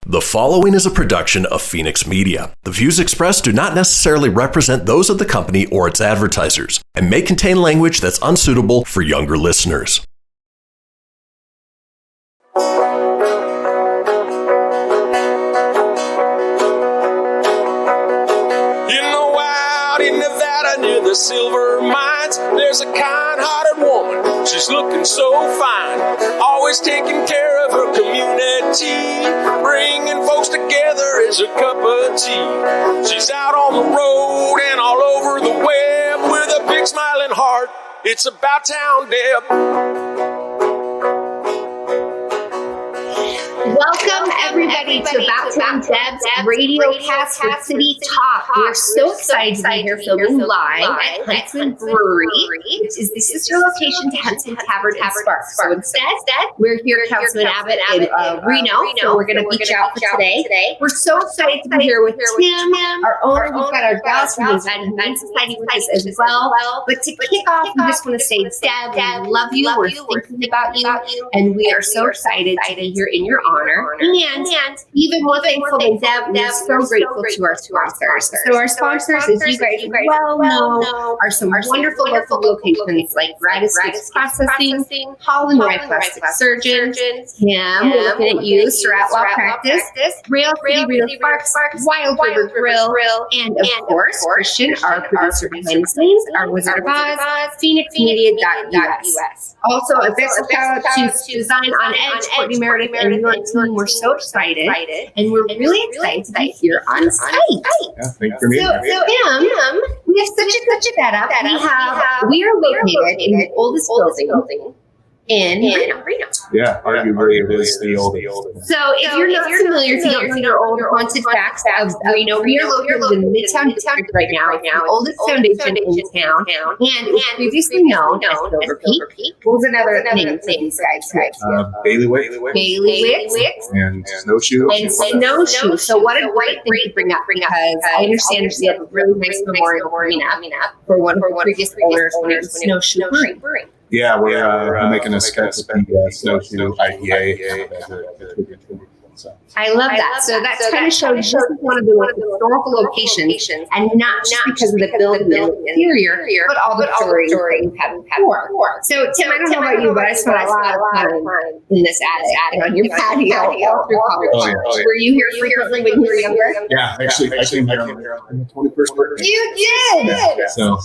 The following is a production of Fenix Media. The views expressed do not necessarily represent those of the company or its advertisers and may contain language that's unsuitable for younger listeners. You know, out in Nevada near the silver mines, there's a kind-hearted woman. She's looking so fine, always taking care of her community, bringing folks together as a cup of tea. She's out on the road and all over the web with a big smiling heart. It's about town, Deb. Welcome, everybody, to About Town Deb's radio cast for City Talk. We're so excited to be here filming live at Huntsman Brewery, which is the sister location to Huntsman Tavern and Sparks. So instead, we're here at Councilman Abbott in Reno, so we're going to beach out for today. We're so excited to be here with Tim, our owner. We've got our gals from the Nevada Humane Society with us as well. But to kick off, we just want to say, Deb, we love you. We're thinking about you, and we are so excited to be here in your honor. And even more thankful than Deb, we're so grateful to our sponsors. So our sponsors, as you guys well know, are some wonderful local locations like GratisGives Processing, Holland Wrye Plastic Surgeons, Tim, looking at you, Surratt Law Practice, Grille, Real Sparks, Wild River Grille, and of course, Christian, our producer behind the scenes, our Wizard of Oz, FenixMedia.us. Also, a big shout out to Design on Edge, Courtney Meredith, and your team. We're so excited, and we're really excited to be here on site. Yeah, thanks for meeting me. So, Tim, we have such a setup. We are located in the oldest building in Reno. Yeah, arguably it is the oldest. So if you're not familiar, if you don't know your old haunted facts of Reno, we are located in the Midtown District right now. It's the oldest foundation in town, and it was previously known as Silver Peak. What was another name for these guys? Bailiwick. And Snowshoe. So what a great thing to bring up, because I understand we had a really nice memorial coming up for one of our previous owners when it was Snowshoe Brewing. Yeah, we're making a sketch of the Snowshoe IPA. I love that. So that kind of shows this is one of the most historical locations, and not just because of the building and the interior, but all the stories we've had before. So, Tim, I don't know about you, but I spent a lot of time in this attic on your patio all through college. Were you here frequently when you were younger? Yeah, actually, I came here on the 21st birthday. You did! So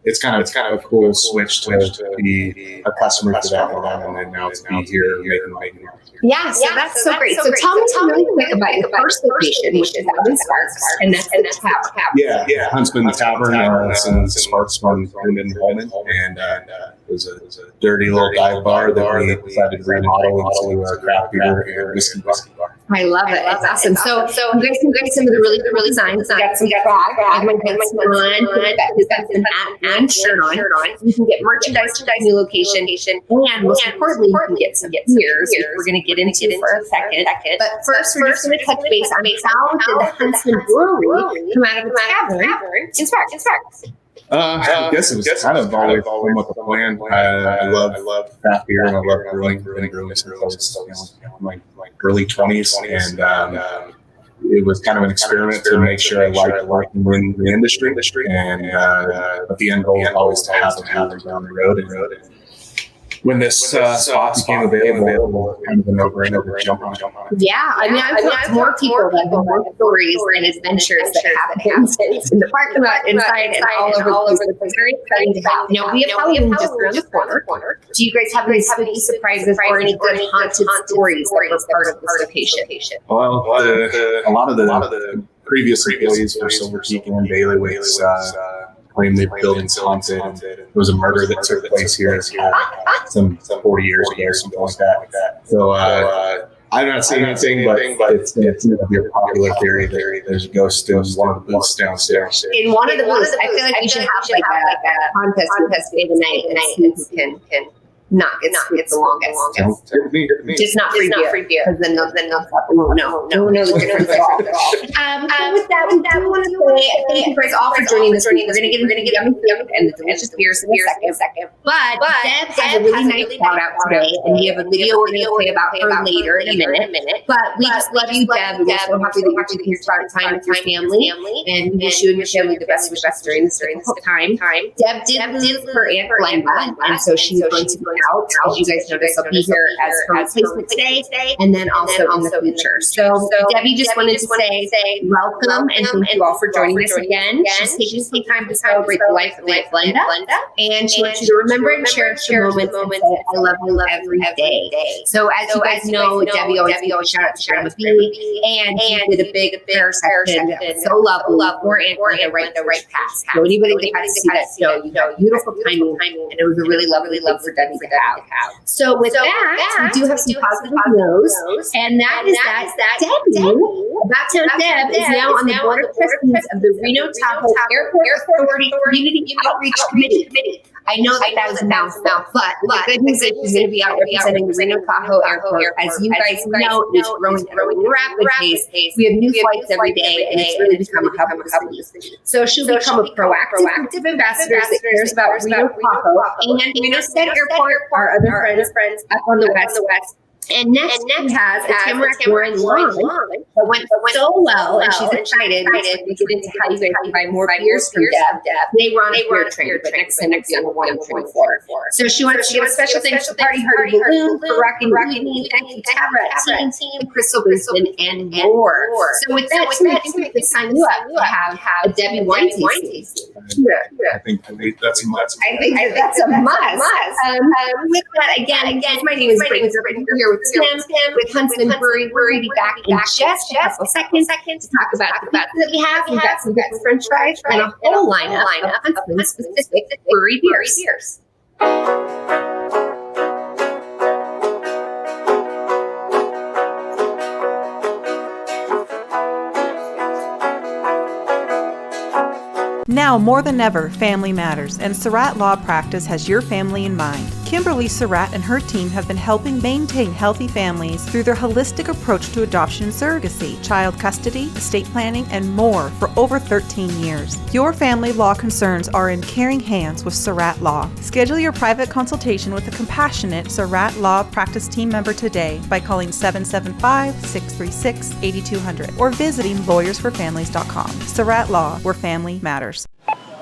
it's kind of a cool switch to be a customer to that one, and then now to be here making it. Yeah, so that's so great. So tell me really quick about your first location, which is out in Sparks, and that's the Tavern. Yeah, Huntsman Tavern, and Sparks from Holman, and it was a dirty little dive bar that we decided to remodel into a craft beer and whiskey bar. I love it. It's awesome. So you guys can get some of the really designs. You got some flag. I've got some on. We've got some hat and shirt on. You can get merchandise to the new location, and most importantly, you can get some beers, which we're going to get into for a second. But first, we're just going to touch base on how did the Huntsman Brewery come out of the tavern in Sparks? I guess it was kind of always with the plan. I love craft beer and I love brewing. I've been brewing since I was my early 20s, and it was kind of an experiment to make sure I liked working in the industry. And but the end goal was always to have it down the road. And when this spot became available, kind of a no-brainer to jump on. Yeah, I mean, I've talked to more people that have more stories and adventures that have happened in the parking lot, inside, and all over the place. Very exciting to have. You know, we have Halloween just around the corner. Do you guys have any spooky surprises or any good haunted stories that were part of this location? Well, a lot of the previous employees for Silver Peak and Bailiwick claim the building's haunted. There was a murder that took place here some 40 years ago, something like that. So I'm not saying anything, but it's going to be a popular theory that there's a ghost in one of the booths downstairs. In one of the booths, I feel like we should have like a contest with us today tonight and see who can not get the longest. Just not free beer. Because then they'll won't know the difference at all. So with that, we do want to say thank you guys all for joining this week. We're going to get into yummy food and the delicious beers in a second. But Deb has a really nice shout out today, and we have a video we're going to play about her later in a minute. But we just love you, Deb. We're so happy that you're taking spend time with your family, and we wish you and your family the best wishes during this difficult time. Deb did lose her Aunt Glenda, and so she's going to be out. As you guys noticed, I'll be here as her replacement today, and then also in the future. So Debbie just wanted to say welcome and thank you all for joining us again. She's taking some time to celebrate the life of Aunt Glenda, and she wants you to remember and cherish the moments and say, I love you every day. So as you guys know, Debbie always shout out to Grandma B, and she did a big prayer session. So lovely for Aunt Glenda right past. So anybody that has to see that show, you know, beautiful timing, and it was a really lovely for Debbie to have. So with that, we do have some positive news, and that is that Debbie, Backtown Deb, is now on the board of trustees of the Reno Tahoe Airport Authority Community Outreach Committee. I know that was a mouthful, but the good news is she's going to be out representing the Reno Tahoe Airport. As you guys know, it's growing at a rapid pace. We have new flights every day, and it's really become a hub of the city. So she'll become a proactive ambassador that cares about Reno Tahoe and Reno State Airport, our other friends up on the west. And next she has a Tamarack wine line that went so well, and she's excited. We get into how you guys can buy more beers from Deb. They run a beer train, but next time it's on the 124. So she wants to give a special thanks to Party Hearty Balloon for rocking evening. Thank you, Tavra Team, Crystal Brisbane, and more. So with that, I think we can sign you up to have a Debbie wine tasting. I think that's a must. I think that's a must. With that, again, my name is Britton Griffith. We're here with Tim with Huntsman Brewery. We're going to be back in just a couple seconds to talk about the pizza that we have. We've got some good French fries and a whole lineup of Huntsman specific brewery beers. Now more than ever, family matters, and Surratt Law Practice has your family in mind. Kimberly Surratt and her team have been helping maintain healthy families through their holistic approach to adoption and surrogacy, child custody, estate planning, and more for over 13 years. Your family law concerns are in caring hands with Surratt Law. Schedule your private consultation with a compassionate Surratt Law Practice team member today by calling 775-636-8200 or visiting lawyersforfamilies.com. Surratt Law, where family matters.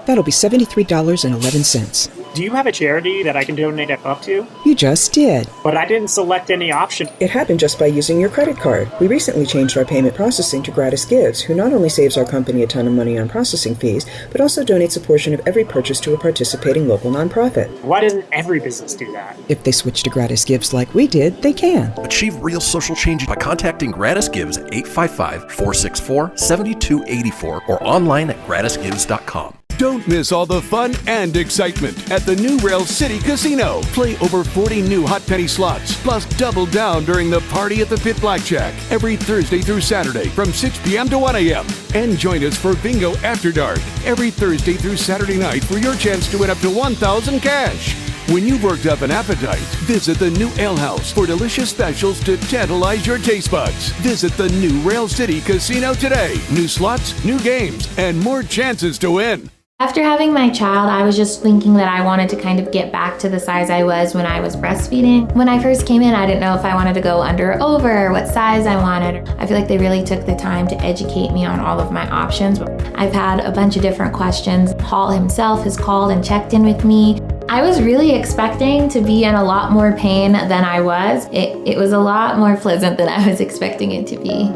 That'll be $73.11. Do you have a charity that I can donate up to? You just did. But I didn't select any option. It happened just by using your credit card. We recently changed our payment processing to GratisGives, who not only saves our company a ton of money on processing fees, but also donates a portion of every purchase to a participating local nonprofit. Why doesn't every business do that? If they switch to GratisGives like we did, they can. Achieve real social change by contacting GratisGives at 855-464-7284 or online at gratisgives.com. Don't miss all the fun and excitement at the new Rail City Casino. Play over 40 new hot penny slots, plus double down during the Party at the Pit Blackjack every Thursday through Saturday from 6 p.m. to 1 a.m. And join us for Bingo After Dark every Thursday through Saturday night for your chance to win up to $1,000 cash. When you've worked up an appetite, visit the new Ale House for delicious specials to tantalize your taste buds. Visit the new Rail City Casino today. New slots, new games, and more chances to win. After having my child, I was just thinking that I wanted to kind of get back to the size I was when I was breastfeeding. When I first came in, I didn't know if I wanted to go under or over, what size I wanted. I feel like they really took the time to educate me on all of my options. I've had a bunch of different questions. Paul himself has called and checked in with me. I was really expecting to be in a lot more pain than I was. It was a lot more pleasant than I was expecting it to be.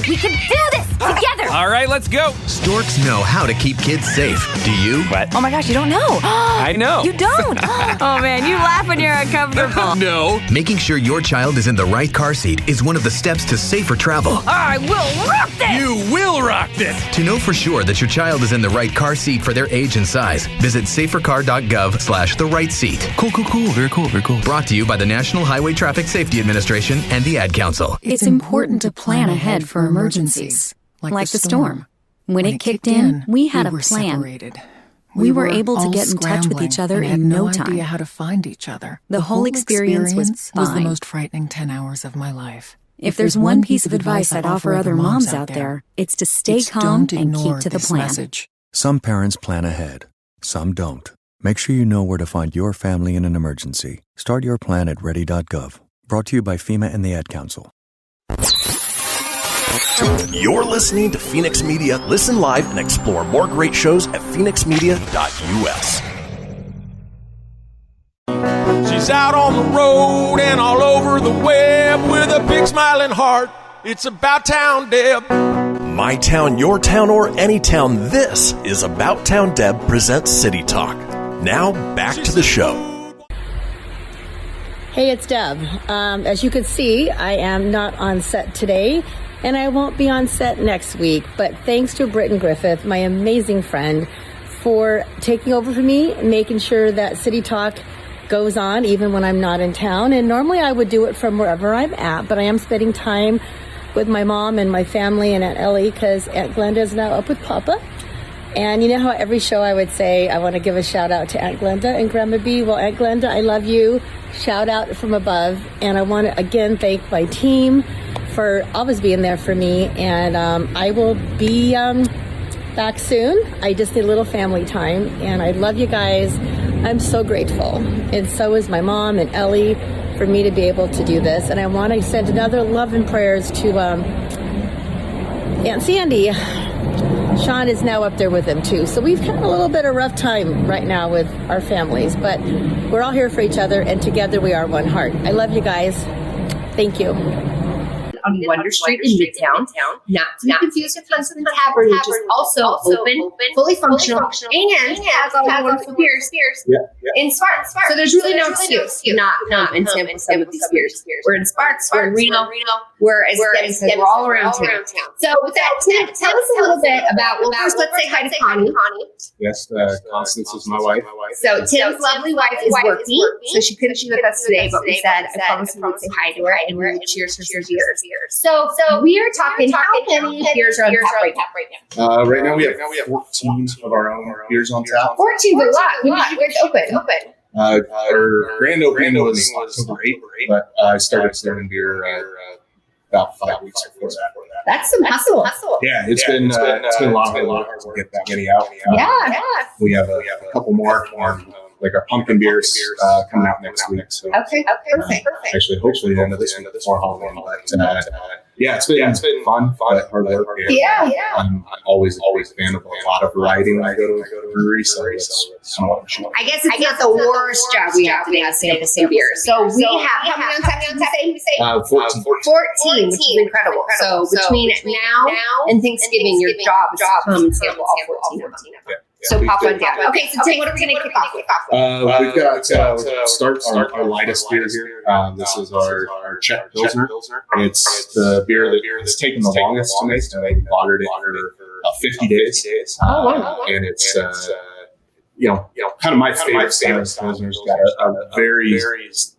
We can do this together! All right, let's go! Storks know how to keep kids safe. Do you? What? Oh my gosh, you don't know! I know! You don't! Oh man, you laugh when you're uncomfortable. No! Making sure your child is in the right car seat is one of the steps to safer travel. I will rock this! You will rock this! To know for sure that your child is in the right car seat for their age and size, visit safercar.gov/the-right-seat. Cool. Very cool. Brought to you by the National Highway Traffic Safety Administration and the Ad Council. It's important to plan ahead for emergencies, like the storm. When it kicked in, we had a plan. Separated. We were able to get in touch with each other in no time. Idea how to find each other. The whole experience was fine. Was the most frightening 10 hours of my life. If there's one piece of advice I'd offer other moms out there, it's to stay calm and keep to the plan. Some parents plan ahead, some don't. Make sure you know where to find your family in an emergency. Start your plan at ready.gov. Brought to you by FEMA and the Ad Council. You're listening to Fenix Media. Listen live and explore more great shows at fenixmedia.us. She's out on the road and all over the web with a big smiling heart. It's About Town Deb. My town, your town, or any town, this is About Town Deb presents City Talk. Now, back to the show. Hey, it's Deb. As you can see, I am not on set today, and I won't be on set next week. But thanks to Britton Griffith, my amazing friend, for taking over for me, making sure that City Talk goes on even when I'm not in town. And normally I would do it from wherever I'm at, but I am spending time with my mom and my family and Aunt Ellie because Aunt Glenda is now up with Papa. And you know how every show I would say I want to give a shout out to Aunt Glenda and Grandma B? Well, Aunt Glenda, I love you. Shout out from above. And I want to again thank my team for always being there for me. And I will be back soon. I just need a little family time. And I love you guys. I'm so grateful. And so is my mom and Ellie for me to be able to do this. And I want to send another love and prayers to Aunt Sandy. Sean is now up there with him too. So we've had a little bit of rough time right now with our families, but we're all here for each other and together we are one heart. I love you guys. Thank you. On Wonder Street in Midtown, not to be confused with Huntsman Tavern, which is also open, fully functional, and has all the wonderful beers in Sparks. So there's really no excuse not come and sample some of these beers. We're in Sparks, we're in Reno, we're, as Debbie said, we're all around town. So with that, tell us a little bit about, well, first let's say hi to Connie. Yes, Constance is my wife. So Tim's lovely wife is working, so she couldn't be with us today, but we said, I promised we would say hi to her and we would cheers for some beers. So we are talking how many beers are on tap right now? Right now we have 14 of our own beers on tap. 14 is a lot. When did you guys open? Our grand opening was October 8th, but I started serving beer about 5 weeks before that. That's some hustle. Yeah, it's been a lot of work to get that many out. Yeah. We have a couple more. Like our pumpkin beers coming out next week. So, okay, perfect. Actually, hopefully the end of this week before Halloween. But yeah, it's been fun, but hard work. Yeah. I'm always a fan of a lot of variety when I go to a brewery. So it's kind of what I guess it's not the worst job we have to make sample some beer. So we have how many on tap? 14, which is incredible. So between now and Thanksgiving, your job is to come and sample all 14 of them. So pop on down. Okay, so Tim, what are we going to kick off with? We've got start our lightest beer here. This is our Czech Pilsner. It's the beer that is taking the longest to make. They lagered it for 50 days. And it's kind of my favorite style of Pilsner. It's got a very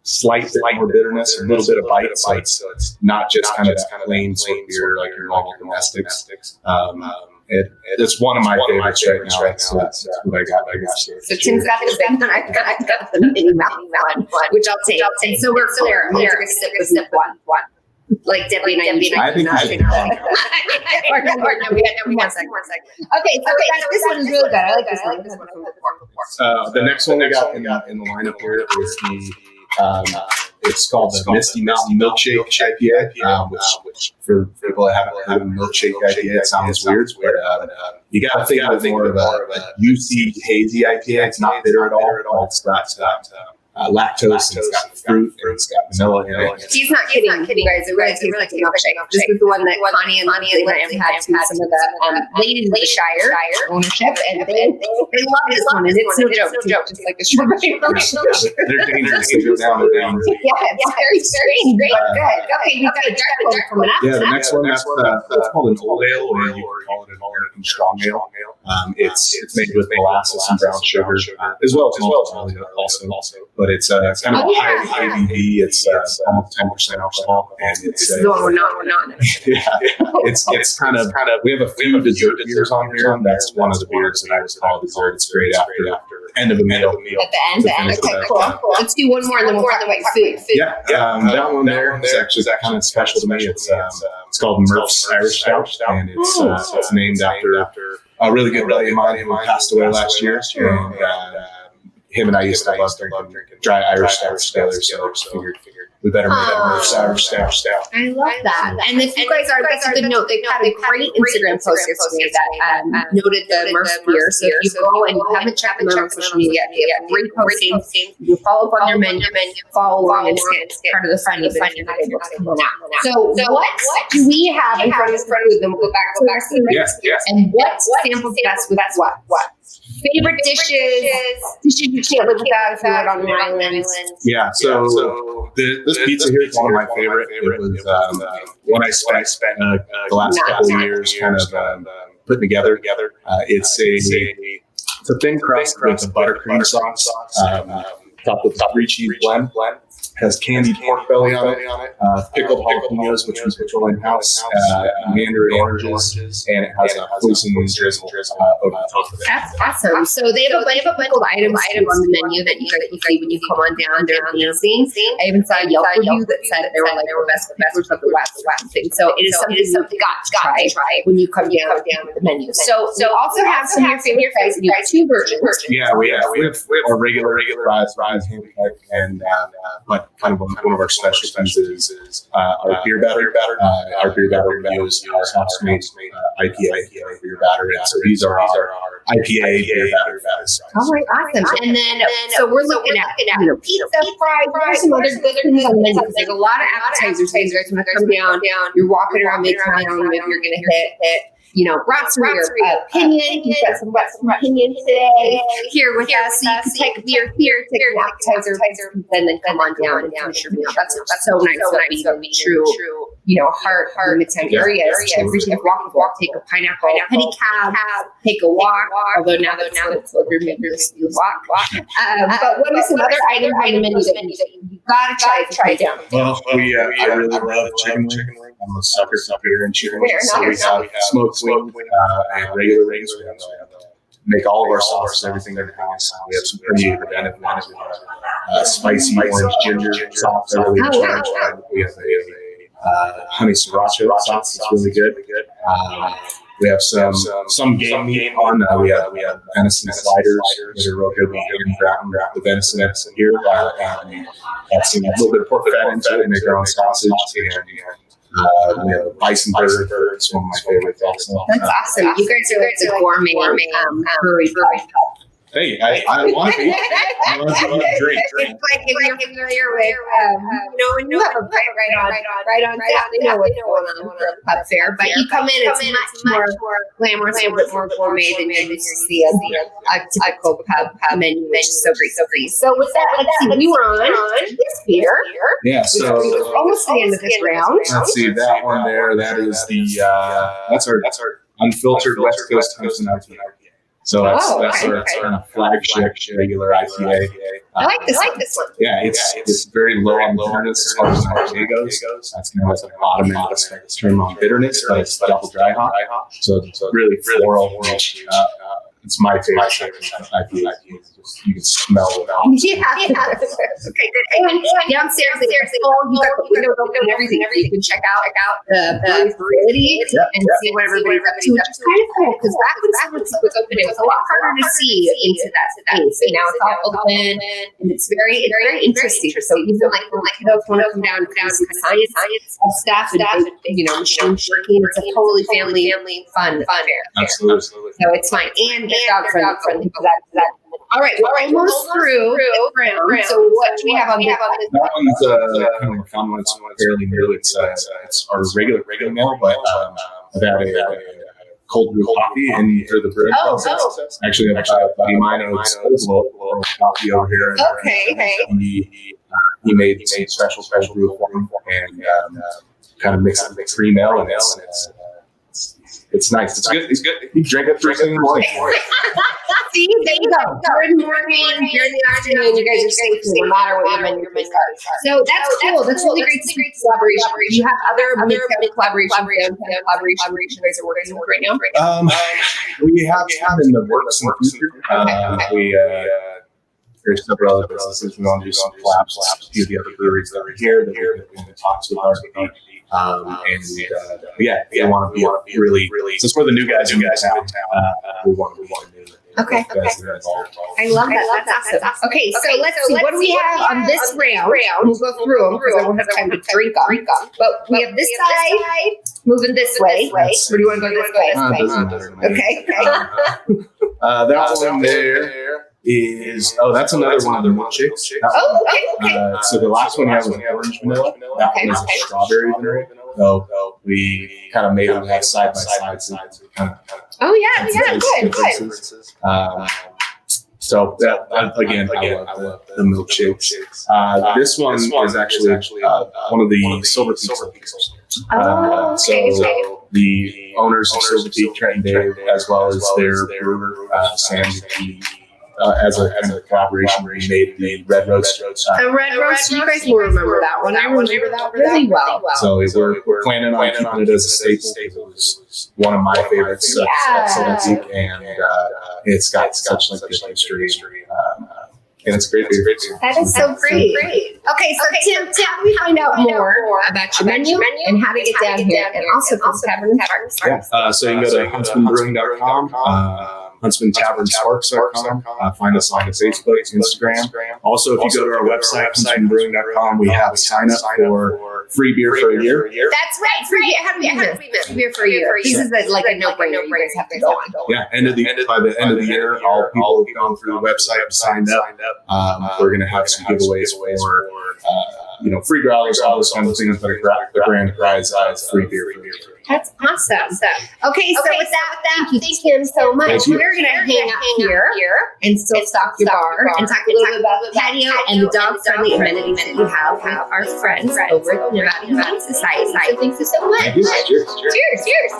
slight bit more bitterness, a little bit of bite. So it's not just kind of that plain sweet beer like your normal domestics. It's one of my favorites right now. That's what I got. So Tim's got the big one. I've got the mini mountain one, which I'll take. And so we're clear. I'm going to sip with one. Like Debbie and I. I think I did. One second. Okay, so this one is really good. I like this one. This one from before. The next one we got in the lineup here is it's called the Misty Mountain Milkshake IPA, which for people that haven't heard of milkshake IPA, it sounds weird, but you got to think of it more of a juicy, hazy IPA. It's not bitter at all. It's got lactose, and it's got fruit, and it's got vanilla in it. She's not kidding, you guys. It really tastes like a milkshake. This is the one that Connie and Lindsay had to some of the ladies of the Shire ownership, and they love this one. And it's no joke. It's like a strawberry milkshake. They're dangerous. They go down and down. Yeah, it's very strange. Great, good. Okay, we've got a dark one coming up. Yeah, the next one, that's called an old ale, or you could call it an American strong ale. It's made with molasses and brown sugar, as well as malt also. But it's kind of high ABV. It's almost 10% alcohol, and it's we're not. yeah. It's kind of we have a few dessert beers on here. That's one of the beers that I would call dessert. It's great after end of a meal. At the end. Okay, cool. Let's do one more, and then we'll talk about food. Yeah, that one there is actually kind of special to me. It's called Murph's Irish Stout, and it's named after a really good buddy of mine who passed away last year. And him and I used to love drinking dry Irish stouts together, so figured we better make a Murph's Irish Stout. I love that. And if you guys are, that's a good note. They've had a great Instagram post yesterday that noted the Murph's beer. So if you go and you haven't checked them out on social media, they have great postings. You follow up on their menu, follow along, and get part of the fun. Even if you're not able to come on out. So what do we have in front of us? Then we'll go back to the Yes. And what samples best with what? Favorite dishes you can't live without if you're out on an island. Yeah, so this pizza here is one of my favorite. It was one I spent the last couple of years kind of putting together. It's a thin crust with a buttercream sauce, topped with 3 cheese blend. Has candied pork belly on it, pickled jalapenos, which we control in-house, mandarin oranges, and it has a fluorescent drizzle over the top of it. That's awesome. So they have a bunch of items on the menu that you guys can see when you come on down. They're amazing. I even saw a Yelp review that said they were best of the West thing. So it is something you got to try when you come down the menu. So we also have some of your favorite fries. You have 2 versions. Yeah, we have our regular fries, and but kind of one of our specialties is our beer batter. Our beer batter we use house-made IPA beer batter. And so these are our IPA beer batter. All right, awesome. And then so we're looking at pizza, fries, there's some other good things on the menu. There's a lot of appetizers. You guys want to come down. You're walking around Midtown. Maybe you're going to hit. Brasserie or Pinion. You've got some Pinion today here with us. So you can take a beer here, take an appetizer, and then come on down and finish your meal. That's so nice. So be true, heart Midtown area. Everything walk, take a pineapple pedicab, take a walk. Although now it's over, maybe you walk. But what are some other items on the menu that you gotta try down? Well, I really love chicken wing. I'm a sucker for beer and chicken wings. So we have smoked wing and regular wings. We make all of our sauces, everything in the house. We have some pretty inventive ones. We have spicy orange ginger sauce. We have a honey sriracha sauce. It's really good. We have some game meat on. We have venison sliders that are real good. We ground the venison here. That's a little bit of pork fat into it. Make our own sausage. We have bison burger. It's one of my favorites also. That's awesome. You guys are the gourmet Furry. Hey, I want to drink. It's like if you're familiar with, when you have a bite right on tap, they know what's going on for a pub fair. But you come in, it's much more glamorous, a little bit more gourmet than you used to see a typical pub menu, which is so great. So with that, let's see, we were on this beer. Yeah, so almost the end of this round. Let's see that one there. That is that's our unfiltered West Coast Huntsman IPA. So that's our kind of flagship regular IPA. I like this one. Yeah, it's very low on bitterness as far as IPA goes. That's kind of at the bottom end of the spectrum on bitterness, but it's double dry hop. So it's really floral. It's my favorite IPA. You can smell it out. Yeah. Okay, good. And downstairs, you got the windows open and everything. You can check out the facility and see what everybody's up to, which is kind of cool because back when Surratt was open, it was a lot harder to see into that space. Now it's all open and it's very interesting. So even like kiddos want to come down and do some science stuff and machines working. It's a totally family fun fair. Absolutely. So it's fine. And dog friendly. All right, we're almost through the round. So what do we have on this? That one's kind of a fun one. It's fairly new. It's our regular meal, but I've had a cold brew coffee in through the brewing process. Actually, I've got a buddy of mine who's old coffee over here. Okay. He made some special brew for him and kind of mixed it with cream ale, and it's It's nice. It's good. It's good. You drink it first thing in the morning. See, there you go. During the morning, during the afternoon, you guys are safe no matter what your menu is. So that's cool. That's really great to see collaboration. You have other collaborations you guys are working with right now? We have in the works in the future. There's several other businesses. We want to do some collabs with a few of the other breweries that are here that we're in talks with RP. We want to be really, since we're the new guys in town, we want to be Okay. I love that. That's awesome. Okay, so let's see. What do we have on this round? We'll go through them because I won't have time to drink them. But we have this side moving this way. Or do you want to go this way? Okay. That one there is, that's another one of the milkshakes. Okay. So the last one you have was orange vanilla. That one is a strawberry vanilla. So we kind of made them side by side. So kind of good. So again, I love the milkshakes. This one is actually one of the Silver Peaks. So the owners of Silver Peak, Trent and Dave, as well as their brewer, Sam, as a collaboration, we made the Red Roast. The Red Roast, you guys will remember that one. I remember that really well. So we're planning on keeping it as a staple. It was one of my favorites at Silver Peak, and it's got such good history. And it's great. That is so great. Okay, so Tim, how do we find out more about your menu and how to get down here, and also for Tavern and Sparks? So you can go to huntsmanbrewing.com. HuntsmanTavernSparks.com. Find us on Facebook, Instagram. Also, if you go to our website, HuntsmanBrewing.com, we have a sign up for free beer for a year. That's right. Free beer for a year. This is like a no-brainer. You guys have to go on. Yeah, by the end of the year, all people who've gone through the website signed up. We're going to have some giveaways for free growlers, all those kinds of things, but the grand prize free beer for a year. That's awesome. Okay, so with that, thank you, Tim, so much. We're going to hang out here and still stock your bar and talk a little bit about the patio and the dog-friendly amenities that you have with our friends over at the Nevada Humane Society. So thank you so much. Cheers.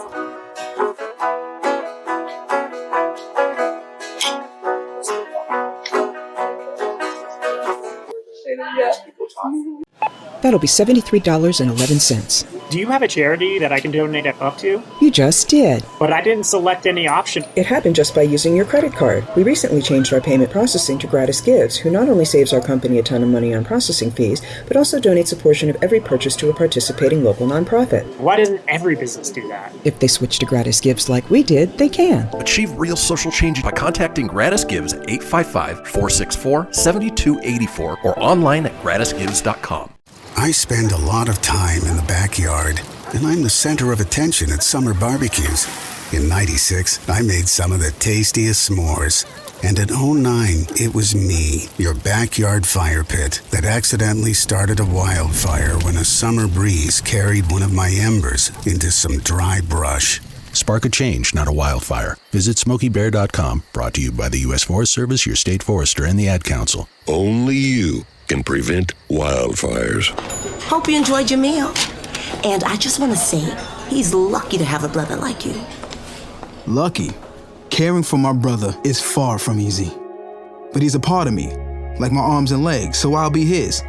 That'll be $73.11. Do you have a charity that I can donate up to? You just did. But I didn't select any option. It happened just by using your credit card. We recently changed our payment processing to GratisGives, who not only saves our company a ton of money on processing fees, but also donates a portion of every purchase to a participating local nonprofit. Why doesn't every business do that? If they switch to GratisGives like we did, they can. Achieve real social change by contacting GratisGives at 855-464-7284 or online at gratisgives.com. I spend a lot of time in the backyard, and I'm the center of attention at summer barbecues. In '96, I made some of the tastiest s'mores. And in '09, it was me, your backyard fire pit, that accidentally started a wildfire when a summer breeze carried one of my embers into some dry brush. Spark a change, not a wildfire. Visit SmokeyBear.com, brought to you by the U.S. Forest Service, your state forester, and the Ad Council. Only you can prevent wildfires. Hope you enjoyed your meal. And I just want to say, he's lucky to have a brother like you. Lucky? Caring for my brother is far from easy. But he's a part of me, like my arms and legs, so I'll be his.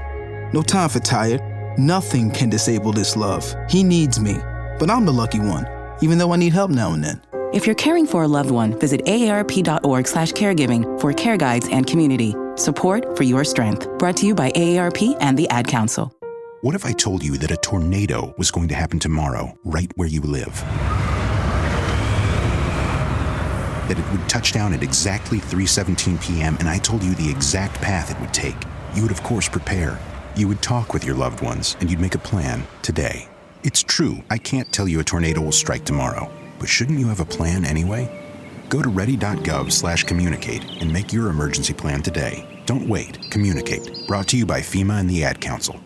No time for tired. Nothing can disable this love. He needs me, but I'm the lucky one, even though I need help now and then. If you're caring for a loved one, visit aarp.org/caregiving for care guides and community. Support for your strength. Brought to you by AARP and the Ad Council. What if I told you that a tornado was going to happen tomorrow, right where you live? That it would touch down at exactly 3:17 p.m., and I told you the exact path it would take. You would, of course, prepare. You would talk with your loved ones, and you'd make a plan today. It's true, I can't tell you a tornado will strike tomorrow, but shouldn't you have a plan anyway? Go to ready.gov/communicate and make your emergency plan today. Don't wait. Communicate. Brought to you by FEMA and the Ad Council.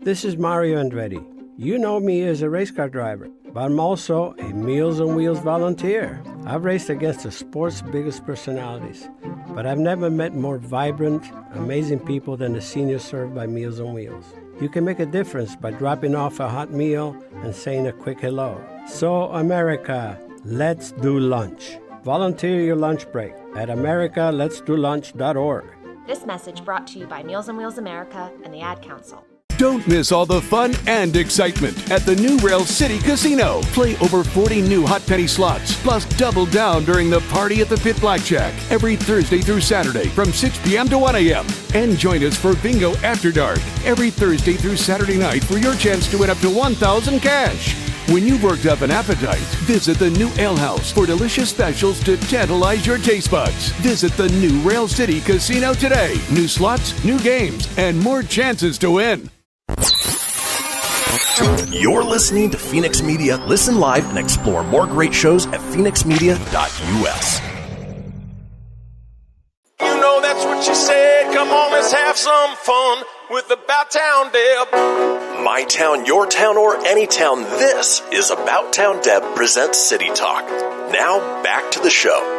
This is Mario Andretti. You know me as a race car driver, but I'm also a Meals on Wheels volunteer. I've raced against the sport's biggest personalities, but I've never met more vibrant, amazing people than the seniors served by Meals on Wheels. You can make a difference by dropping off a hot meal and saying a quick hello. So, America, let's do lunch. Volunteer your lunch break at americaletsdolunch.org. This message brought to you by Meals on Wheels America and the Ad Council. Don't miss all the fun and excitement at the new Rail City Casino. Play over 40 new hot penny slots, plus double down during the Party at the Pit Blackjack every Thursday through Saturday from 6 p.m. to 1 a.m. And join us for Bingo After Dark every Thursday through Saturday night for your chance to win up to $1,000 cash. When you've worked up an appetite, visit the new Ale House for delicious specials to tantalize your taste buds. Visit the new Rail City Casino today. New slots, new games, and more chances to win. You're listening to Fenix Media. Listen live and explore more great shows at fenixmedia.us. You know that's what she said. Come on, let's have some fun with About Town Deb. My town, your town, or any town. This is About Town Deb presents City Talk. Now back to the show.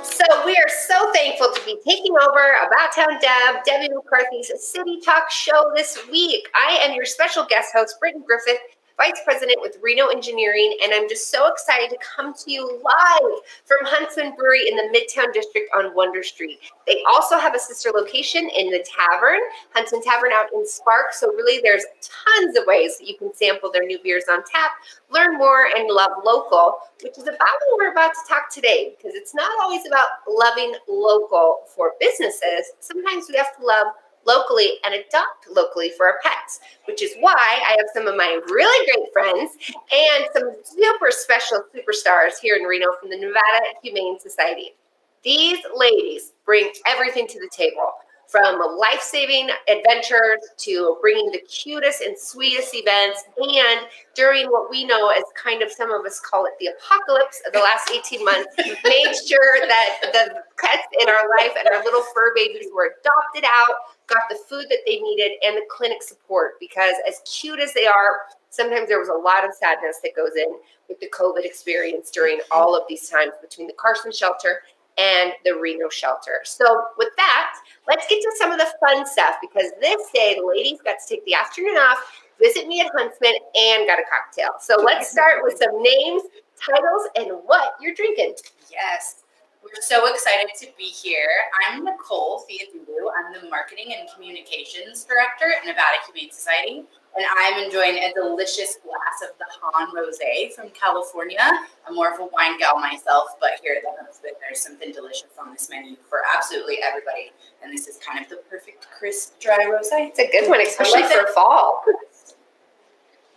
So we are so thankful to be taking over About Town Deb, Debbie McCarthy's City Talk show this week. I am your special guest host, Britton Griffith, Vice President with Reno Engineering, and I'm just so excited to come to you live from Huntsman Brewery in the Midtown District on Wonder Street. They also have a sister location in the Tavern, Huntsman Tavern out in Spark. So really there's tons of ways that you can sample their new beers on tap, learn more, and love local, which is about what we're about to talk today, because it's not always about loving local for businesses. Sometimes we have to love locally and adopt locally for our pets, which is why I have some of my really great friends and some super special superstars here in Reno from the Nevada Humane Society. These ladies bring everything to the table, from life-saving adventures to bringing the cutest and sweetest events, and during what we know as kind of, some of us call it the apocalypse of the last 18 months, made sure that the pets in our life and our little fur babies were adopted out, got the food that they needed, and the clinic support, because as cute as they are, sometimes there was a lot of sadness that goes in with the COVID experience during all of these times between the Carson shelter and the Reno shelter. So with that, let's get to some of the fun stuff, because this day the ladies got to take the afternoon off, visit me at Huntsman, and got a cocktail. So let's start with some names, titles, and what you're drinking. Yes. We're so excited to be here. I'm Nicole Fiadulu. I'm the Marketing and Communications Director at Nevada Humane Society, and I'm enjoying a delicious glass of the Han Rosé from California. I'm more of a wine gal myself, but here at the Huntsman, there's something delicious on this menu for absolutely everybody, and this is kind of the perfect crisp, dry rosé. It's a good one, especially for fall.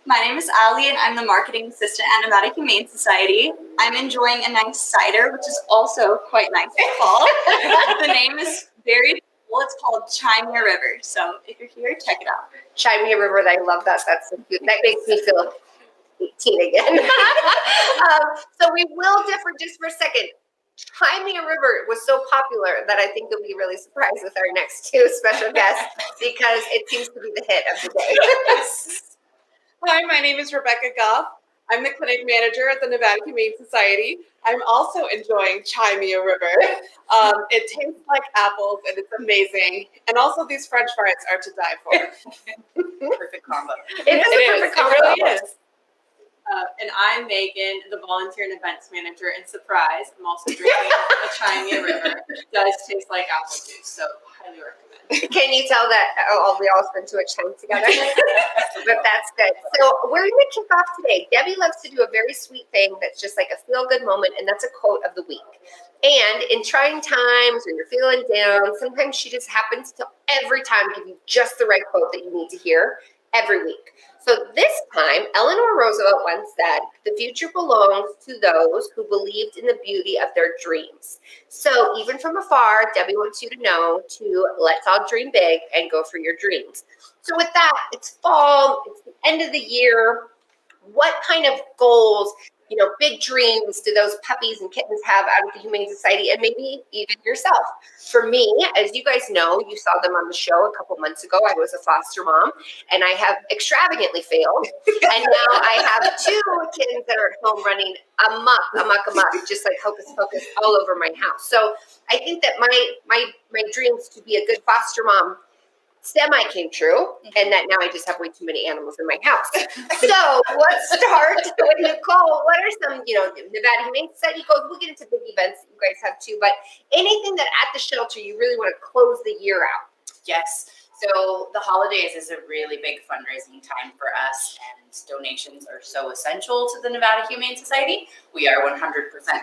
My name is Ali, and I'm the marketing assistant at Nevada Humane Society. I'm enjoying a nice cider, which is also quite nice for fall. The name is very cool. It's called Chimney River. So if you're here, check it out. Chimney River, I love that. That's so cute. That makes me feel 18 again. So we will differ just for a second. Chimney River was so popular that I think you'll be really surprised with our next two special guests, because it seems to be the hit of the day. Hi, my name is Rebecca Goff. I'm the clinic manager at the Nevada Humane Society. I'm also enjoying Chimney River. It tastes like apples and it's amazing. And also these French fries are to die for. Perfect combo. It is a perfect combo. It really is. And I'm Megan, the volunteer and events manager. And surprise, I'm also drinking a Chimney River. It does taste like apple juice, so highly recommend. Can you tell that we all spend too much time together? But that's good. So we're going to kick off today. Debbie loves to do a very sweet thing that's just like a feel-good moment, and that's a quote of the week. And in trying times when you're feeling down, sometimes she just happens to every time give you just the right quote that you need to hear every week. So this time, Eleanor Roosevelt once said, "The future belongs to those who believed in the beauty of their dreams." So even from afar, Debbie wants you to know to let's all dream big and go for your dreams. So with that, it's fall, it's the end of the year. What kind of goals, big dreams do those puppies and kittens have out of the Humane Society, and maybe even yourself? For me, as you guys know, you saw them on the show a couple months ago. I was a foster mom, and I have extravagantly failed. And now I have two kittens that are at home running amok, just like hocus pocus all over my house. So I think that my dreams to be a good foster mom semi came true, and that now I just have way too many animals in my house. So let's start with Nicole. What are some, Nevada Humane Society goals? We'll get into big events that you guys have too, but anything that at the shelter you really want to close the year out? Yes. So the holidays is a really big fundraising time for us, and donations are so essential to the Nevada Humane Society. We are 100%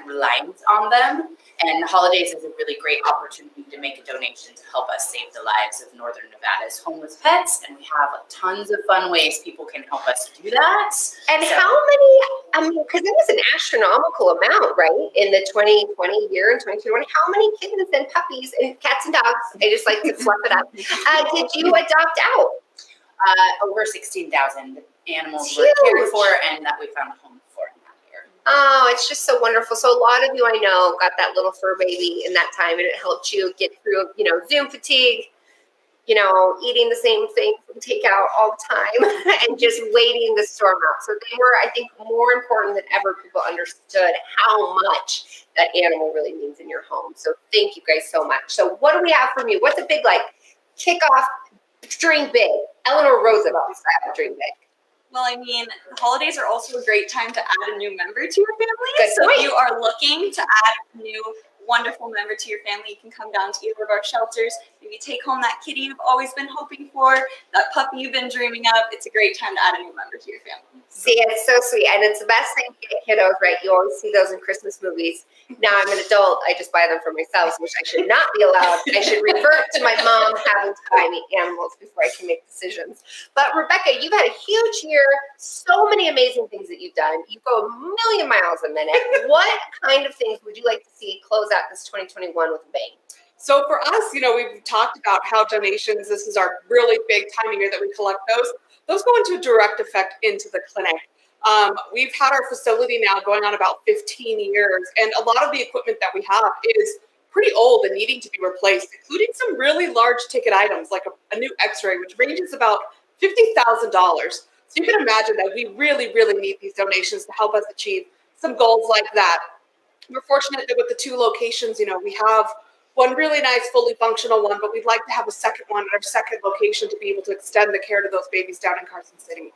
reliant on them, and the holidays is a really great opportunity to make a donation to help us save the lives of Northern Nevada's homeless pets, and we have tons of fun ways people can help us do that. And how many, because it was an astronomical amount, right, in the 2020 year and 2021, how many kittens and puppies and cats and dogs, I just like to fluff it up, did you adopt out? Over 16,000 animals were cared for and that we found a home for in that year. Oh, it's just so wonderful. So a lot of you I know got that little fur baby in that time, and it helped you get through, Zoom fatigue, eating the same thing from takeout all the time and just waiting the storm out. So they were, I think, more important than ever. People understood how much that animal really means in your home. So thank you guys so much. So what do we have from you? What's a big, kickoff, dream big? Eleanor Roosevelt used to have a dream big. Well, I mean, the holidays are also a great time to add a new member to your family. Good so point. if you are looking to add a new wonderful member to your family, you can come down to either of our shelters. Maybe take home that kitty you've always been hoping for, that puppy you've been dreaming of. It's a great time to add a new member to your family. See, it's so sweet. And it's the best thing to get kiddos, right? You always see those in Christmas movies. Now I'm an adult. I just buy them for myself, which I should not be allowed. I should revert to my mom having to buy me animals before I can make decisions. But Rebecca, you've had a huge year. So many amazing things that you've done. You go a million miles a minute. What kind of things would you like to see close out this 2021 with a bang? So for us, we've talked about how donations, this is our really big time of year that we collect those. Those go into a direct effect into the clinic. We've had our facility now going on about 15 years, and a lot of the equipment that we have is pretty old and needing to be replaced, including some really large ticket items like a new x-ray, which ranges about $50,000. So you can imagine that we really, really need these donations to help us achieve some goals like that. We're fortunate that with the 2 locations, we have one really nice, fully functional one, but we'd like to have a second one at our second location to be able to extend the care to those babies down in Carson City.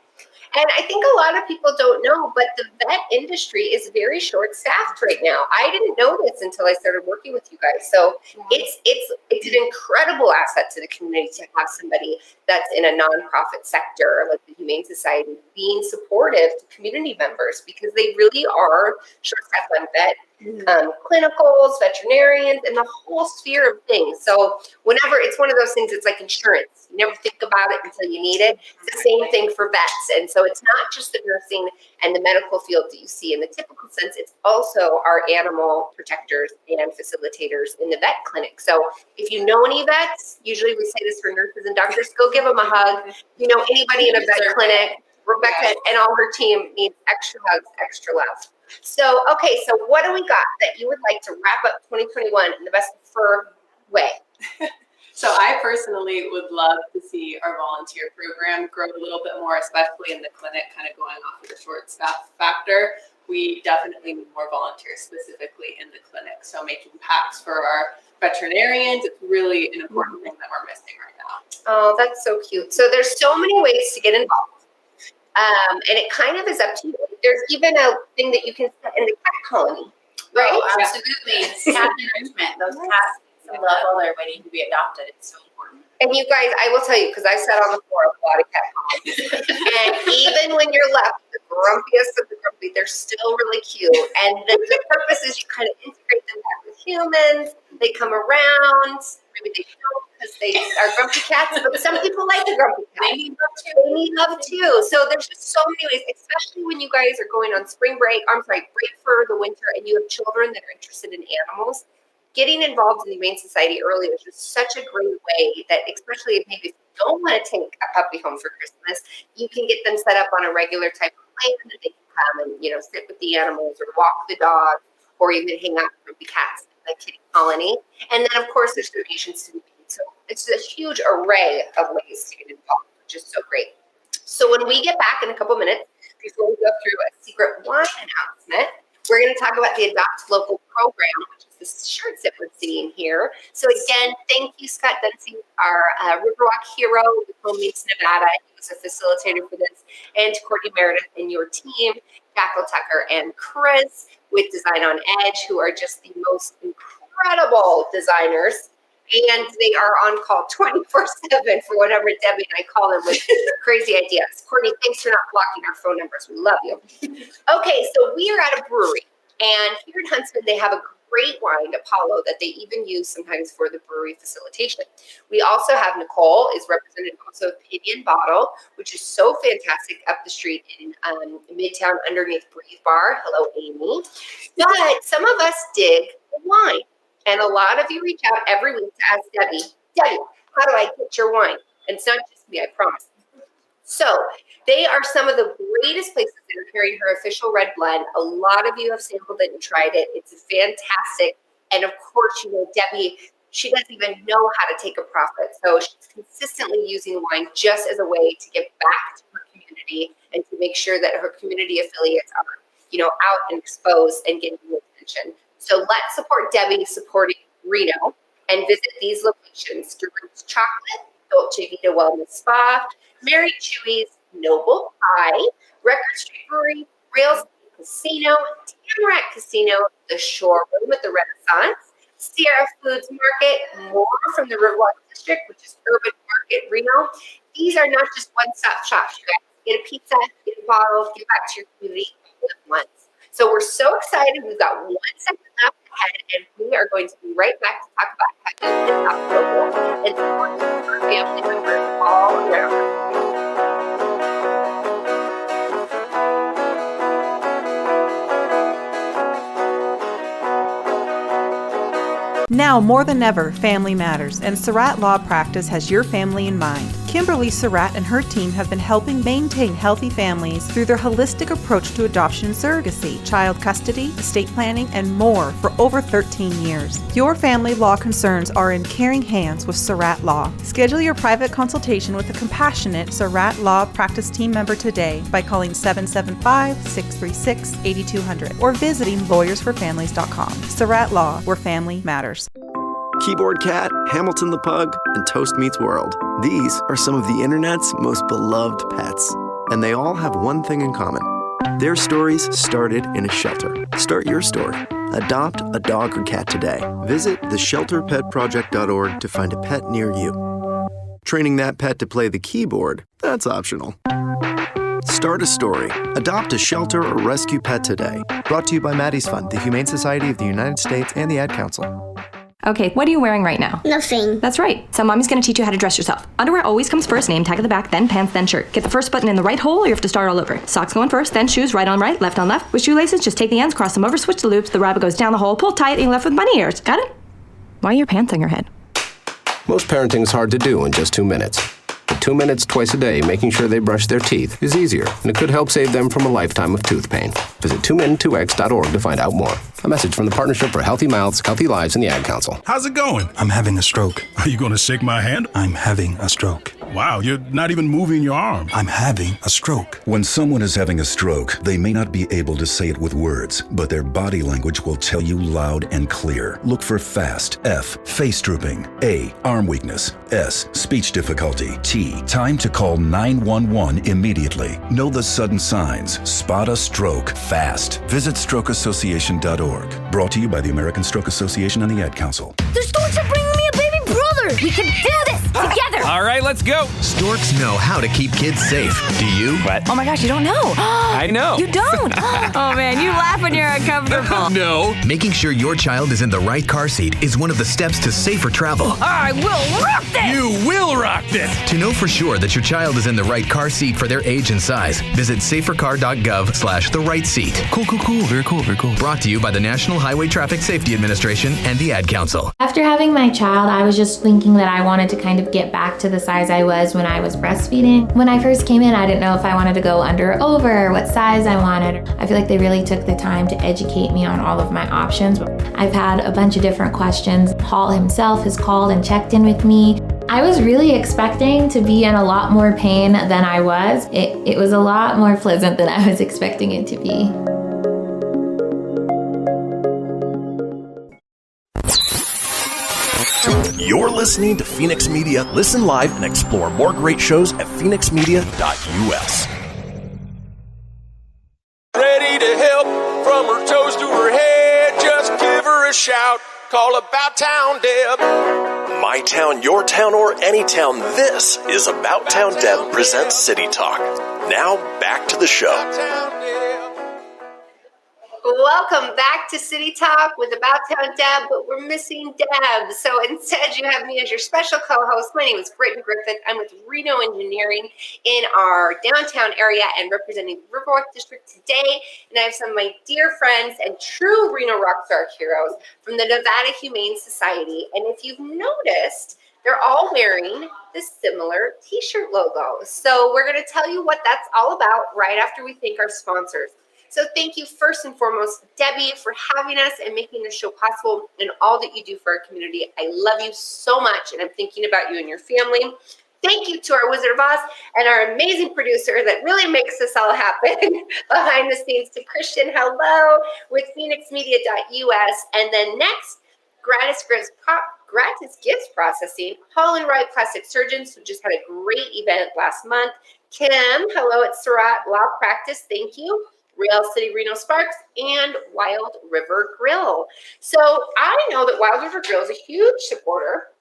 And I think a lot of people don't know, but the vet industry is very short-staffed right now. I didn't know this until I started working with you guys. So it's an incredible asset to the community to have somebody that's in a nonprofit sector like the Humane Society being supportive to community members, because they really are short-staffed on vet clinicals, veterinarians, and the whole sphere of things. So whenever it's one of those things, it's like insurance. You never think about it until you need it. It's the same thing for vets. And so it's not just the nursing and the medical field that you see in the typical sense. It's also our animal protectors and facilitators in the vet clinic. So if you know any vets, usually we say this for nurses and doctors, go give them a hug. Anybody in a vet clinic, Rebecca and all her team needs extra hugs, extra love. So, okay, so what do we got that you would like to wrap up 2021 in the best fur way? So I personally would love to see our volunteer program grow a little bit more, especially in the clinic, kind of going off of the short staff factor. We definitely need more volunteers specifically in the clinic. So making packs for our veterinarians, it's really an important thing that we're missing right now. Oh, that's so cute. So there's so many ways to get involved. And it kind of is up to you. There's even a thing that you can set in the cat colony, right? Oh, absolutely. It's cat enrichment. Those cats love while they're waiting to be adopted. It's so important. And you guys, I will tell you, because I sat on the floor of a lot of cat colonies. And even when you're left the grumpiest of the grumpy, they're still really cute. And the purpose is you kind of integrate them back with humans. They come around. Maybe they don't because they are grumpy cats, but some people like the grumpy cats. They need love too. So there's just so many ways, especially when you guys are going on break for the winter, and you have children that are interested in animals. Getting involved in the Humane Society early is just such a great way that, especially if maybe you don't want to take a puppy home for Christmas, you can get them set up on a regular type of plan that they can come and, sit with the animals or walk the dog or even hang out with the cats in the kitty colony. And then, of course, there's donations to the baby. So it's a huge array of ways to get involved, which is so great. So when we get back in a couple minutes, before we go through a secret wine announcement, We're going to talk about the Adopt Local program, which is the shirts that we're seeing here. So again, thank you, Scott Dempsey, our Riverwalk hero with Home Meets Nevada. He was a facilitator for this. And to Courtney Meredith and your team, Jackal Tucker and Chris with Design on Edge, who are just the most incredible designers. And they are on call 24/7 for whatever Debbie and I call them with crazy ideas. Courtney, thanks for not blocking our phone numbers. We love you. Okay, so we are at a brewery. And here in Huntsman, they have a great wine, Apollo, that they even use sometimes for the brewery facilitation. We also have Nicole is represented also with Pinion Bottle, which is so fantastic up the street in Midtown underneath Breathe Bar. Hello, Amy. But some of us dig wine. And a lot of you reach out every week to ask Debbie, how do I get your wine? And it's not just me, I promise. So they are some of the greatest places that are carrying her official red blend. A lot of you have sampled it and tried it. It's fantastic. And of course, you know, Debbie, she doesn't even know how to take a profit. So she's consistently using wine just as a way to give back to her community and to make sure that her community affiliates are, you know, out and exposed and getting attention. So let's support Debbie supporting Reno and visit these locations: Durant's Chocolate, Dolce Vita Wellness Spa, Mary Chewy's, Noble Pie, Record Street Brewery, Rails Casino, Tamarack Casino, the Shore Room at the Renaissance, Sierra Foods Market, more from the Riverwalk District, which is Urban Market Reno. These are not just one-stop shops. You guys get a pizza, get a bottle, give back to your community all at once. So we're so excited. We've got 1 second left ahead, and we are going to be right back to talk about how you can adopt local and support our family members all around. Now more than ever, family matters, and Surratt Law Practice has your family in mind. Kimberly Surratt and her team have been helping maintain healthy families through their holistic approach to adoption and surrogacy, child custody, estate planning, and more for over 13 years. Your family law concerns are in caring hands with Surratt Law. Schedule your private consultation with a compassionate Surratt Law Practice team member today by calling 775-636-8200 or visiting lawyersforfamilies.com. Surratt Law, where family matters. Keyboard Cat, Hamilton the Pug, and Toast Meets World. These are some of the internet's most beloved pets. And they all have one thing in common. Their stories started in a shelter. Start your story. Adopt a dog or cat today. Visit theshelterpetproject.org to find a pet near you. Training that pet to play the keyboard, that's optional. Start a story. Adopt a shelter or rescue pet today. Brought to you by Maddie's Fund, the Humane Society of the United States, and the Ad Council. Okay, what are you wearing right now? Nothing. That's right. So mommy's gonna teach you how to dress yourself. Underwear always comes first, name tag at the back, then pants, then shirt. Get the first button in the right hole or you have to start all over. Socks going first, then shoes, right on right, left on left. With shoelaces, just take the ends, cross them over, switch the loops, the rabbit goes down the hole, pull tight, and you're left with bunny ears. Got it? Why are your pants on your head? Most parenting is hard to do in just 2 minutes. But 2 minutes twice a day making sure they brush their teeth is easier, and it could help save them from a lifetime of tooth pain. Visit 2min2x.org to find out more. A message from the Partnership for Healthy Mouths, Healthy Lives, and the Ad Council. How's it going? I'm having a stroke. Are you going to shake my hand? I'm having a stroke. Wow, you're not even moving your arm. I'm having a stroke. When someone is having a stroke, they may not be able to say it with words, but their body language will tell you loud and clear. Look for FAST. F, face drooping. A, arm weakness. S, speech difficulty. T, time to call 911 immediately. Know the sudden signs. Spot a stroke fast. Visit strokeassociation.org. Brought to you by the American Stroke Association and the Ad Council. The storks are bringing me a baby brother. We can do this together. All right, let's go. Storks know how to keep kids safe. Do you? What? Oh my gosh, you don't know. I know. You don't. Oh man, you laugh when you're uncomfortable. No. Making sure your child is in the right car seat is one of the steps to safer travel. I will rock this. You will rock this. To know for sure that your child is in the right car seat for their age and size, visit safercar.gov/the-right-seat. Cool. Very cool. Brought to you by the National Highway Traffic Safety Administration and the Ad Council. After having my child, I was just thinking that I wanted to kind of get back to the size I was when I was breastfeeding. When I first came in, I didn't know if I wanted to go under or over, what size I wanted. I feel like they really took the time to educate me on all of my options. I've had a bunch of different questions. Paul himself has called and checked in with me. I was really expecting to be in a lot more pain than I was. It was a lot more pleasant than I was expecting it to be. You're listening to Fenix Media. Listen live and explore more great shows at fenixmedia.us. Ready to help from her toes to her head. Just give her a shout. Call About Town Deb. My town, your town, or any town. This is About Town Deb presents City Talk. Now back to the show. Welcome back to City Talk with About Town Deb, but we're missing Deb. So instead, you have me as your special co-host. My name is Britton Griffith. I'm with Reno Engineering in our downtown area and representing the Riverwalk District today. And I have some of my dear friends and true Reno Rockstar heroes from the Nevada Humane Society. And if you've noticed, they're all wearing this similar t-shirt logo. So we're going to tell you what that's all about right after we thank our sponsors. So thank you first and foremost, Debbie, for having us and making this show possible and all that you do for our community. I love you so much, and I'm thinking about you and your family. Thank you to our Wizard of Oz and our amazing producer that really makes this all happen behind the scenes, to Christian, hello, with phoenixmedia.us. And then next, GratisGives Processing, Hall and Wrye Plastic Surgeons, who just had a great event last month. Kim, hello at Surratt Law Practice, thank you. Real City Reno Sparks, and Wild River Grille. So I know that Wild River Grille is a huge supporter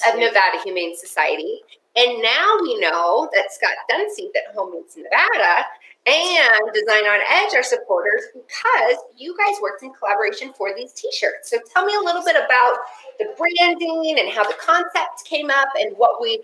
of Nevada Humane Society. And now we know that Scott Dunseith at Home Meets Nevada and Design on Edge are supporters because you guys worked in collaboration for these t-shirts. So tell me a little bit about the branding and how the concept came up and what we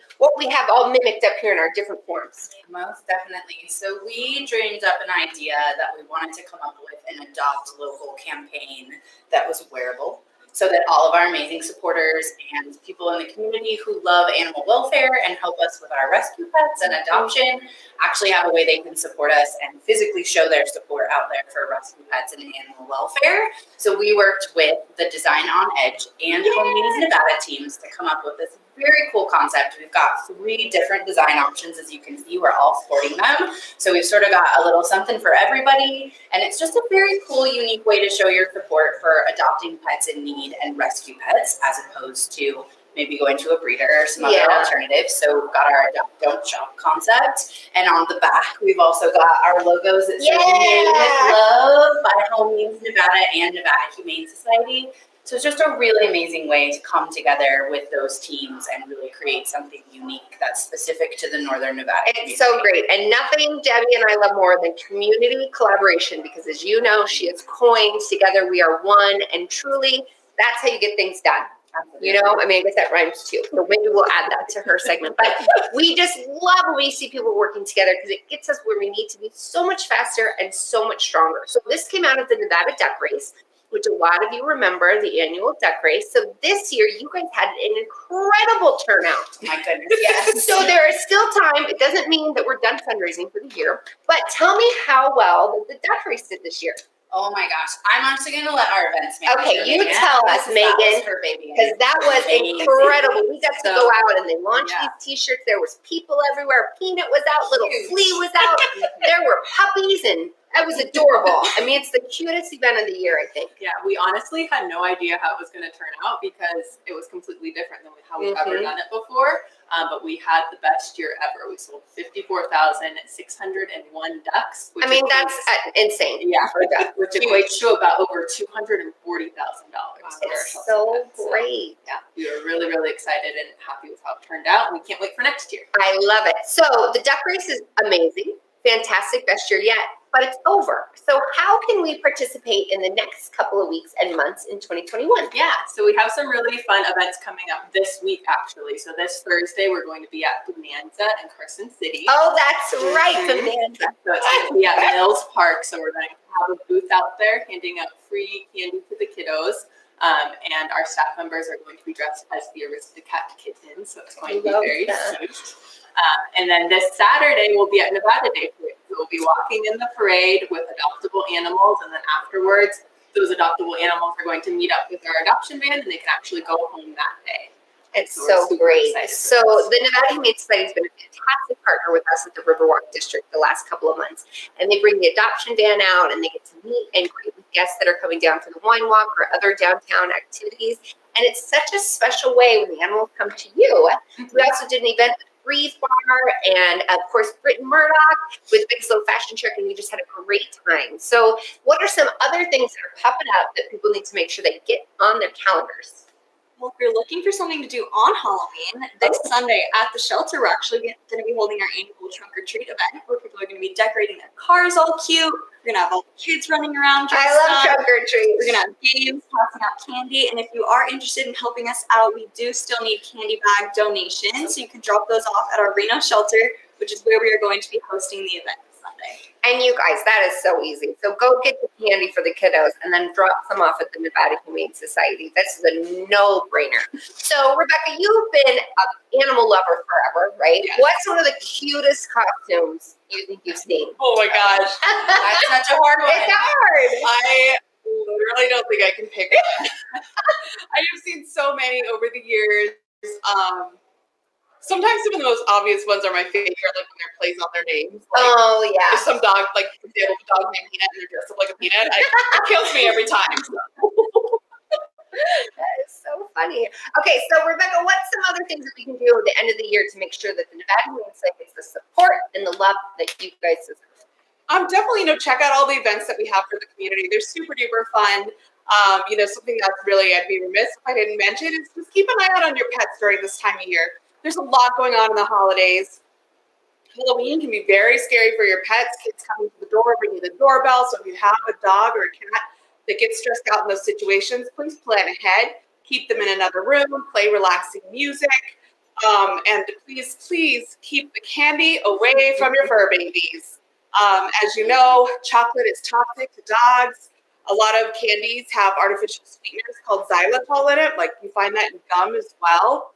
have all mimicked up here in our different forms. Most definitely. So we dreamed up an idea that we wanted to come up with an Adopt Local campaign that was wearable, so that all of our amazing supporters and people in the community who love animal welfare and help us with our rescue pets and adoption actually have a way they can support us and physically show their support out there for rescue pets and animal welfare. So we worked with the Design on Edge and Home Meets Nevada teams to come up with this very cool concept. We've got 3 different design options, as you can see. We're all sporting them. So we've sort of got a little something for everybody. And it's just a very cool, unique way to show your support for adopting pets in need and rescue pets, as opposed to maybe going to a breeder or some other alternatives. So we've got our Adopt, Don't Shop concept. And on the back, we've also got our logos that say Made with Love by Home Meets Nevada and Nevada Humane Society. So it's just a really amazing way to come together with those teams and really create something unique that's specific to the Northern Nevada community. It's so great. And nothing Debbie and I love more than community collaboration, because as you know, she has coined together we are one, and truly that's how you get things done. Absolutely. You know, I mean, I guess that rhymes too. So maybe we'll add that to her segment. But we just love when we see people working together, because it gets us where we need to be so much faster and so much stronger. So this came out of the Nevada Duck Race, which a lot of you remember, the annual duck race. So this year, you guys had an incredible turnout. Oh my goodness, yes. So there is still time. It doesn't mean that we're done fundraising for the year. But tell me how well the duck race did this year. Oh my gosh. I'm actually going to let our events manager. Okay, you tell us, Megan, because that was incredible. We got to go out and they launched these t-shirts. There was people everywhere. Peanut was out. Little Flea was out. There were puppies, and that was adorable. I mean, it's the cutest event of the year, I think. Yeah, we honestly had no idea how it was going to turn out, because it was completely different than how we've ever done it before. But we had the best year ever. We sold 54,601 ducks. I mean, that's insane. Yeah, for ducks, which equates to about over $240,000. It's so great. Yeah, we were really, really excited and happy with how it turned out, and we can't wait for next year. I love it. So the duck race is amazing. Fantastic, best year yet, but it's over. So how can we participate in the next couple of weeks and months in 2021? Yeah, so we have some really fun events coming up this week, actually. So this Thursday, we're going to be at Bonanza in Carson City. Oh, that's right, Bonanza. So it's going to be at Mills Park. So we're going to have a booth out there handing out free candy to the kiddos. And our staff members are going to be dressed as the Aristocat kittens. So it's going to be very cute. And then this Saturday, we'll be at Nevada Day Parade. So we'll be walking in the parade with adoptable animals, and then afterwards, those adoptable animals are going to meet up with our adoption van, and they can actually go home that day. It's so great. So the Nevada Humane Society has been a fantastic partner with us at the Riverwalk District the last couple of months. And they bring the adoption van out, and they get to meet and greet with guests that are coming down for the wine walk or other downtown activities. And it's such a special way when the animals come to you. We also did an event with Breeze Bar and, of course, Britton Murdoch with Big Slow Fashion Truck, and we just had a great time. So what are some other things that are popping up that people need to make sure they get on their calendars? Well, if you're looking for something to do on Halloween, this Sunday at the shelter, we're actually going to be holding our annual trunk or treat event where people are going to be decorating their cars all cute. We're going to have all the kids running around dressed I love up. trunk or treats. We're going to have games, passing out candy. And if you are interested in helping us out, we do still need candy bag donations. So you can drop those off at our Reno shelter, which is where we are going to be hosting the event this Sunday. And you guys, that is so easy. So go get the candy for the kiddos and then drop some off at the Nevada Humane Society. This is a no-brainer. So, Rebecca, you've been an animal lover forever, right? Yes. What's one of the cutest costumes you think you've seen? Oh my gosh. That's such a hard one. It's hard. I literally don't think I can pick one. I have seen so many over the years. Sometimes some of the most obvious ones are my favorite, like when they're plays on their names. Like, oh, yeah. If some dog, like, for example, a dog named Peanut and they're dressed up like a peanut, it kills me every time. That is so funny. Okay, so Rebecca, what's some other things that we can do at the end of the year to make sure that the Nevada Humane Society gets the support and the love that you guys deserve? Definitely, check out all the events that we have for the community. They're super duper fun. Something that's really, I'd be remiss if I didn't mention is just keep an eye out on your pets during this time of year. There's a lot going on in the holidays. Halloween can be very scary for your pets. Kids coming to the door, ringing the doorbell. So if you have a dog or a cat that gets stressed out in those situations, please plan ahead. Keep them in another room, play relaxing music. And please keep the candy away from your fur babies. As you know, chocolate is toxic to dogs. A lot of candies have artificial sweeteners called xylitol in it. Like you find that in gum as well.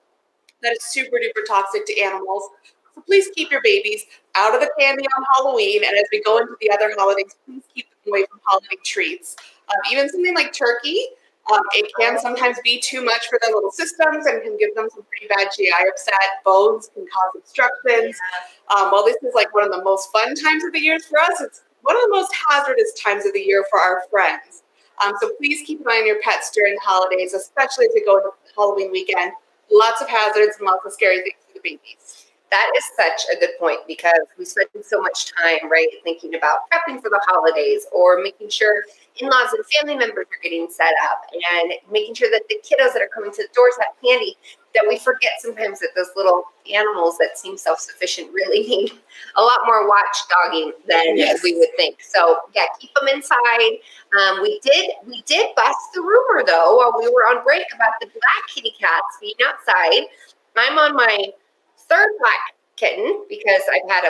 That is super duper toxic to animals. So please keep your babies out of the candy on Halloween. And as we go into the other holidays, please keep them away from holiday treats. Even something like turkey, it can sometimes be too much for their little systems and can give them some pretty bad GI upset. Bones can cause obstructions. While this is like one of the most fun times of the year for us, it's one of the most hazardous times of the year for our friends. So please keep an eye on your pets during the holidays, especially as we go into Halloween weekend. Lots of hazards and lots of scary things for the babies. That is such a good point because we spend so much time, right, thinking about prepping for the holidays or making sure in-laws and family members are getting set up and making sure that the kiddos that are coming to the doors have candy, that we forget sometimes that those little animals that seem self-sufficient really need a lot more watchdogging than we would think. So, yeah, keep them inside. We did bust the rumor, though, while we were on break about the black kitty cats being outside. I'm on my third black kitten because I had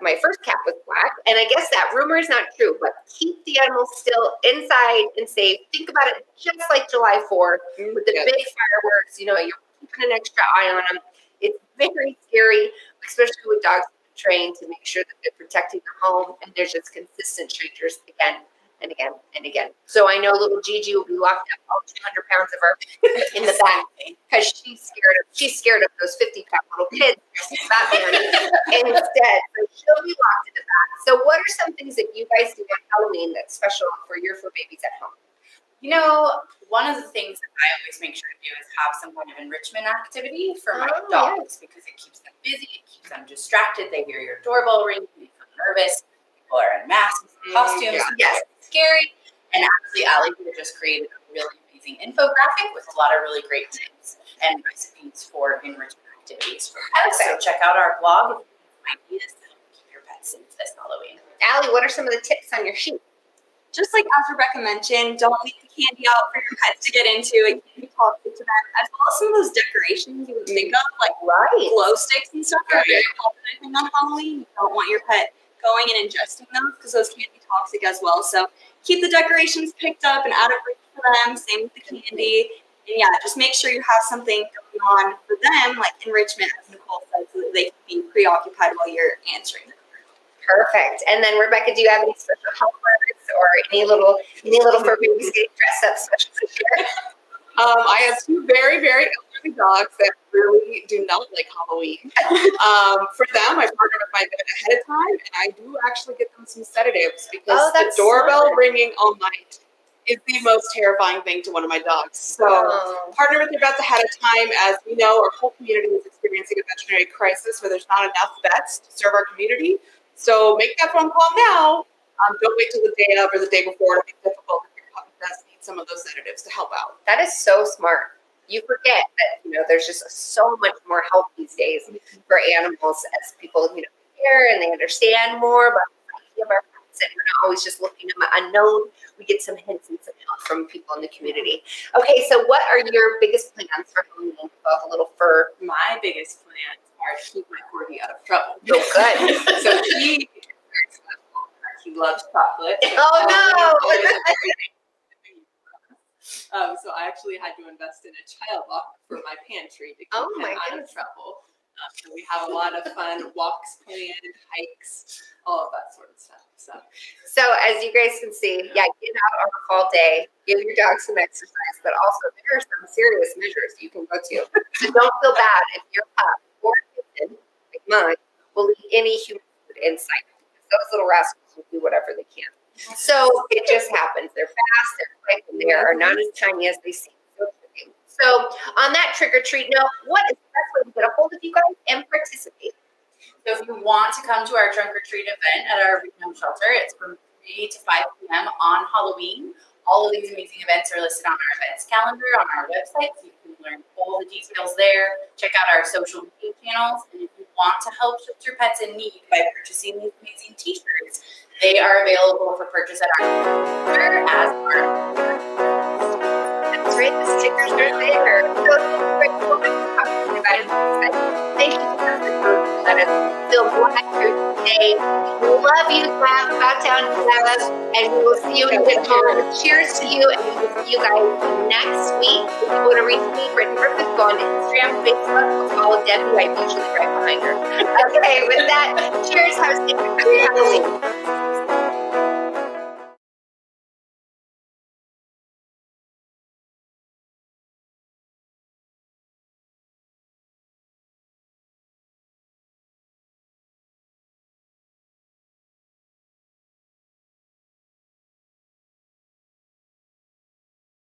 my first cat was black, and I guess that rumor is not true, but keep the animals still inside and safe. Think about it just like July 4th with the big fireworks. You're keeping an extra eye on them. It's very scary, especially with dogs trained to make sure that they're protecting the home, and there's just consistent strangers again and again and again. So I know little Gigi will be locked up, all 200 pounds of her in the back because she's scared of those 50-pound little kids Batman instead. So she'll be locked in the back. So what are some things that you guys do on Halloween that's special for your fur babies at home? One of the things that I always make sure to do is have some kind of enrichment activity for my dogs because it keeps them busy, it keeps them distracted. They hear your doorbell ring, they feel nervous. People are in masks, costumes. Yes, it's scary. And actually, Allie here just created a really amazing infographic with a lot of really great tips and recipes for enrichment activities for pets. So check out our blog if you have ideas to help keep your pets safe this Halloween. Allie, what are some of the tips on your sheet? Just like as Rebecca mentioned, don't leave the candy out for your pets to get into. It can be toxic to them. As well as some of those decorations you would think of, like glow sticks and stuff, are very popular thing on Halloween. You don't want your pet going and ingesting those because those can be toxic as well. So keep the decorations picked up and out of reach for them. Same with the candy. And yeah, just make sure you have something going on for them, like enrichment, as Nicole said, so that they can be preoccupied while you're answering them. Perfect. And then Rebecca, do you have any special helpers or any little fur babies getting dressed up special this year? I have two very, very elderly dogs that really do not like Halloween. For them, I partner with my vet ahead of time, and I do actually get them some sedatives because the doorbell ringing all night is the most terrifying thing to one of my dogs. So partner with your vets ahead of time. As we know, our whole community is experiencing a veterinary crisis where there's not enough vets to serve our community. So make that phone call now. Don't wait till the day of or the day before. It'll be difficult if your puppy does need some of those sedatives to help out. That is so smart. You forget that, there's just so much more help these days for animals as people, care and they understand more about the psyche of our pets, and we're not always just looking at the unknown. We get some hints and some help from people in the community. Okay, so what are your biggest plans for Halloween about the little fur? My biggest plans are to keep my corgi out of trouble. Oh, good. So he loves chocolate. Oh, no. So I actually had to invest in a child lock for my pantry to keep him out of trouble. So we have a lot of fun walks planned, hikes, all of that sort of stuff. So as you guys can see, get out on a fall day, give your dog some exercise, but also there are some serious measures you can go to. So don't feel bad if your pup or kitten, like mine, will eat any human food in sight. Those little rascals will do whatever they can. So it just happens. They're fast, they're quick, and they are not as tiny as they seem. So on that trick-or-treat note, what is the best way to get a hold of you guys and participate? So if you want to come to our trunk-or-treat event at our Britton shelter, it's from 3 to 5 p.m. on Halloween. All of these amazing events are listed on our events calendar on our website, so you can learn all the details there. Check out our social media channels, and if you want to help shelter pets in need by purchasing these amazing t-shirts, they are available for purchase at our shelter as part of That's right, the stickers are there. So thank you for letting us feel black through today. We love you, back down to us, and we will see you in good home. Cheers to you, and we will see you guys next week. If you want to reach me, Britton Griffith, go on Instagram, Facebook, follow Debbie. I'm usually right behind her. Okay, with that, cheers. Have a safe Halloween.